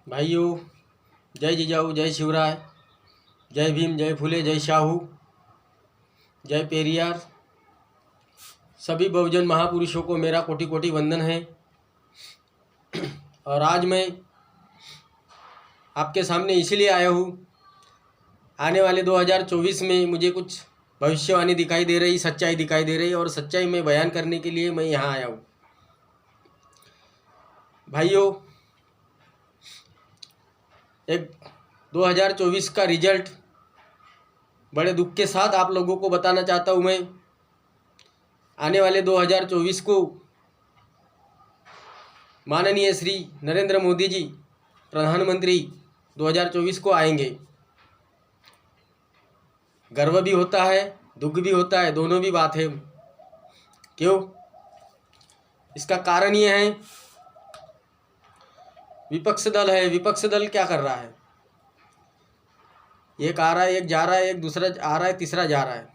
भाइयों, जय जिजाऊ, जय शिवराय, जय भीम, जय फुले, जय शाहू, जय पेरियार। सभी बहुजन महापुरुषों को मेरा कोटि कोटि वंदन है। और आज मैं आपके सामने इसलिए आया हूँ, आने वाले 2024 में मुझे कुछ भविष्यवाणी दिखाई दे रही, सच्चाई दिखाई दे रही, और सच्चाई में बयान करने के लिए मैं यहाँ आया हूँ। भाइयों, एक 2024 का रिजल्ट बड़े दुख के साथ आप लोगों को बताना चाहता हूँ। मैं आने वाले 2024 को माननीय श्री नरेंद्र मोदी जी प्रधानमंत्री 2024 को आएंगे। गर्व भी होता है, दुख भी होता है, दोनों भी बात है। क्यों? इसका कारण ये है, विपक्ष दल है। विपक्ष दल क्या कर रहा है? एक आ रहा है, एक जा रहा है, एक दूसरा आ रहा है, तीसरा जा रहा है।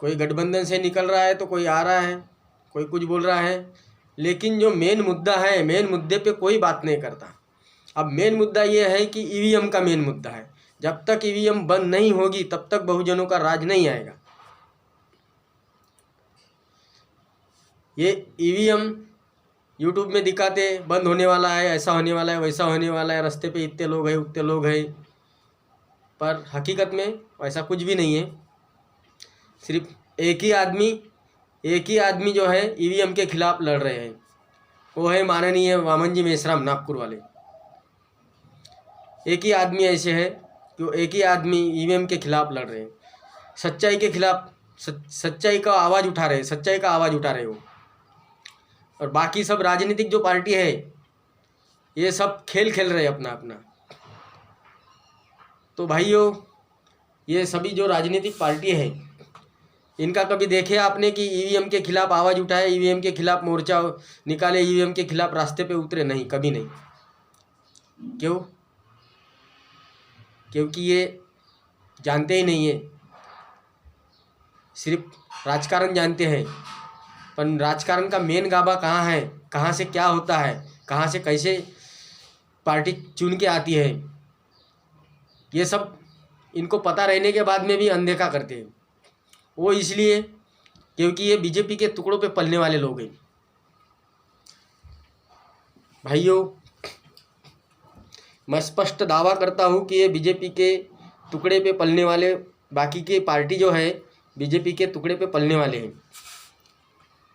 कोई गठबंधन से निकल रहा है तो कोई आ रहा है, कोई कुछ बोल रहा है। लेकिन जो मेन मुद्दा है, मेन मुद्दे पे कोई बात नहीं करता। अब मेन मुद्दा ये है कि ईवीएम का मेन मुद्दा है। जब तक ईवीएम बंद नहीं होगी तब तक बहुजनों का राज नहीं आएगा। ये ईवीएम यूट्यूब में दिखाते बंद होने वाला है, ऐसा होने वाला है, वैसा होने वाला है, रास्ते पे इतने लोग हैं, उतने लोग हैं, पर हकीकत में वैसा कुछ भी नहीं है। सिर्फ एक ही आदमी जो है ईवीएम के खिलाफ लड़ रहे हैं, वो है माननीय वामन जी मेश्राम, नागपुर वाले। एक ही आदमी ऐसे है जो एक ही आदमी ईवीएम के खिलाफ लड़ रहे हैं, सच्चाई के खिलाफ, सच्चाई का आवाज़ उठा रहे हैं, सच्चाई का आवाज़ उठा रहे हो। और बाकी सब राजनीतिक जो पार्टी है, ये सब खेल खेल रहे हैं अपना अपना। तो भाइयों, ये सभी जो राजनीतिक पार्टी है, इनका कभी देखे आपने कि ईवीएम के खिलाफ आवाज़ उठाए, ईवीएम के खिलाफ मोर्चा निकाले, ईवीएम के खिलाफ रास्ते पे उतरे? नहीं, कभी नहीं। क्यों? क्योंकि ये जानते ही नहीं है, सिर्फ राजकारण जानते हैं। पर राजकारण का मेन गाभा कहाँ है, कहाँ से क्या होता है, कहाँ से कैसे पार्टी चुन के आती है, ये सब इनको पता रहने के बाद में भी अनदेखा करते हैं। वो इसलिए क्योंकि ये बीजेपी के टुकड़ों पे पलने वाले लोग हैं। भाइयों, मैं स्पष्ट दावा करता हूँ कि ये बीजेपी के टुकड़े पे पलने वाले, बाकी के पार्टी जो है बीजेपी के टुकड़े पे पलने वाले हैं।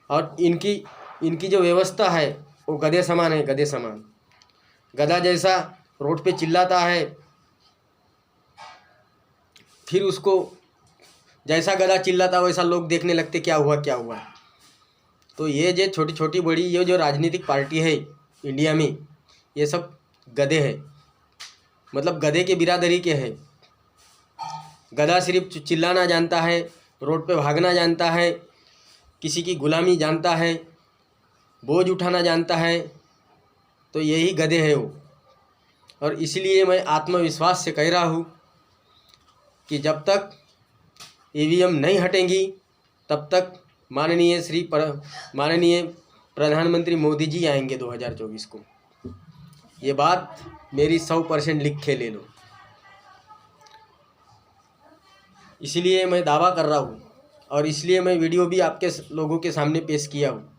और इनकी जो व्यवस्था है वो गधे समान है, गधे समान। गधा जैसा रोड पे चिल्लाता है, फिर उसको जैसा गधा चिल्लाता वैसा लोग देखने लगते, क्या हुआ क्या हुआ। तो ये जो छोटी छोटी बड़ी ये जो राजनीतिक पार्टी है इंडिया में, ये सब गधे हैं, मतलब गधे के बिरादरी के हैं। गधा सिर्फ चिल्लाना जानता है, रोड पे भागना जानता है, किसी की गुलामी जानता है, बोझ उठाना जानता है। तो यही गधे हैं वो। और इसलिए मैं आत्मविश्वास से कह रहा हूँ कि जब तक ईवीएम नहीं हटेंगी तब तक माननीय प्रधानमंत्री मोदी जी आएंगे 2024 को। ये बात मेरी 100% लिख के ले लो। इसलिए मैं दावा कर रहा हूँ और इसलिए मैं वीडियो भी आपके लोगों के सामने पेश किया हूँ,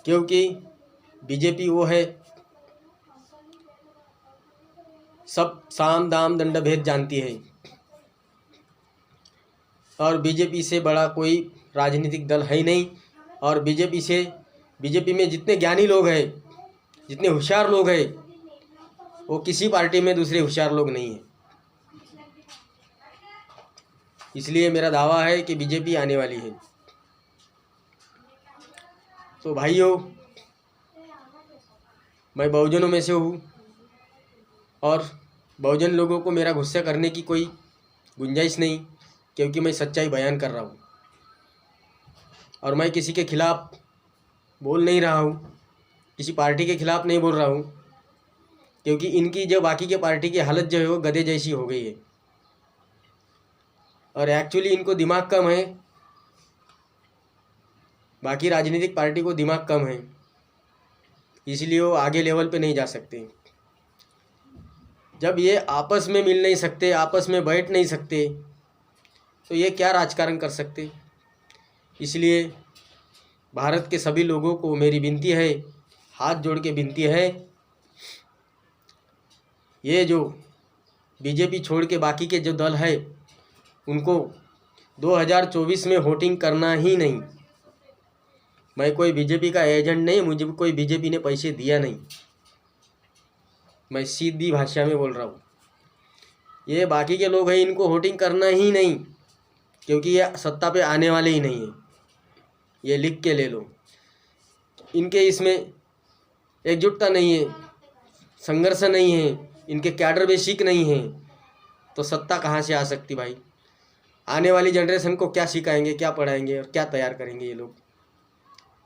क्योंकि बीजेपी वो है, सब साम दाम दंड भेद जानती है। और बीजेपी से बड़ा कोई राजनीतिक दल है ही नहीं। और बीजेपी में जितने ज्ञानी लोग हैं, जितने होशियार लोग हैं, वो किसी पार्टी में दूसरे होशियार लोग नहीं हैं। इसलिए मेरा दावा है कि बीजेपी आने वाली है। तो भाइयों, मैं बहुजनों में से हूँ और बहुजन लोगों को मेरा गुस्सा करने की कोई गुंजाइश नहीं, क्योंकि मैं सच्चाई बयान कर रहा हूँ। और मैं किसी के खिलाफ बोल नहीं रहा हूँ, किसी पार्टी के खिलाफ नहीं बोल रहा हूँ, क्योंकि इनकी जो बाकी के पार्टी की हालत जो है वो गधे जैसी हो गई है। और एक्चुअली इनको दिमाग कम है, बाकी राजनीतिक पार्टी को दिमाग कम है। इसलिए वो आगे लेवल पे नहीं जा सकते। जब ये आपस में मिल नहीं सकते, आपस में बैठ नहीं सकते, तो ये क्या राजकारण कर सकते। इसलिए भारत के सभी लोगों को मेरी विनती है, हाथ जोड़ के विनती है, ये जो बीजेपी छोड़ के बाकी के जो दल है उनको 2024 में वोटिंग करना ही नहीं। मैं कोई बीजेपी का एजेंट नहीं, मुझे कोई बीजेपी ने पैसे दिया नहीं, मैं सीधी भाषा में बोल रहा हूँ। ये बाकी के लोग हैं, इनको वोटिंग करना ही नहीं, क्योंकि ये सत्ता पे आने वाले ही नहीं हैं। ये लिख के ले लो, इनके इसमें एकजुटता नहीं है, संघर्ष नहीं है, इनके कैडर बेसिक नहीं है, तो सत्ता कहाँ से आ सकती भाई। आने वाली जनरेशन को क्या सिखाएंगे, क्या पढ़ाएंगे और क्या तैयार करेंगे ये लोग।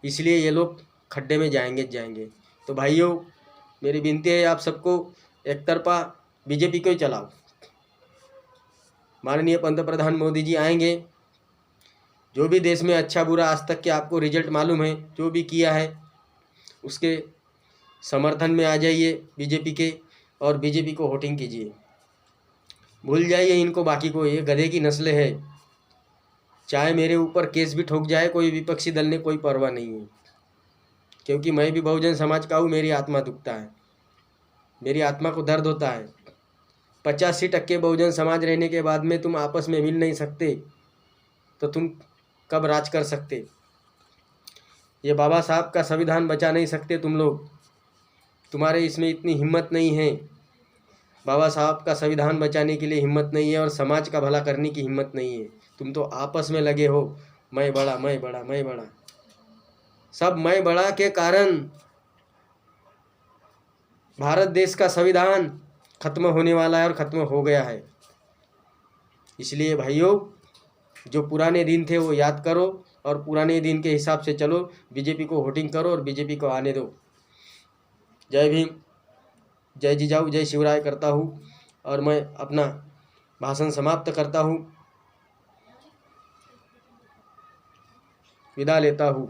इसलिए ये लोग खड्डे में जाएंगे। तो भाइयों, मेरी विनती है आप सबको, एक तरफा बीजेपी को ही चलाओ। माननीय पंतप्रधान मोदी जी आएंगे, जो भी देश में अच्छा बुरा आज तक के आपको रिजल्ट मालूम है, जो भी किया है उसके समर्थन में आ जाइए बीजेपी के, और बीजेपी को वोटिंग कीजिए। भूल जाइए इनको, बाकी को, ये गधे की नस्लें है। चाहे मेरे ऊपर केस भी ठोक जाए कोई विपक्षी दल ने, कोई परवाह नहीं है, क्योंकि मैं भी बहुजन समाज का हूँ। मेरी आत्मा दुखता है, मेरी आत्मा को दर्द होता है। 85% बहुजन समाज रहने के बाद में तुम आपस में मिल नहीं सकते, तो तुम कब राज कर सकते। ये बाबा साहब का संविधान बचा नहीं सकते तुम लोग, तुम्हारे इसमें इतनी हिम्मत नहीं है। बाबा साहब का संविधान बचाने के लिए हिम्मत नहीं है, और समाज का भला करने की हिम्मत नहीं है। तुम तो आपस में लगे हो, मैं बड़ा मैं बड़ा मैं बड़ा। सब मैं बड़ा के कारण भारत देश का संविधान खत्म होने वाला है और ख़त्म हो गया है। इसलिए भाइयों, जो पुराने दिन थे वो याद करो और पुराने दिन के हिसाब से चलो। बीजेपी को वोटिंग करो और बीजेपी को आने दो। जय भीम, जय जिजाऊ, जय शिवराय करता हूँ, और मैं अपना भाषण समाप्त करता हूँ, विदा लेता हूँ।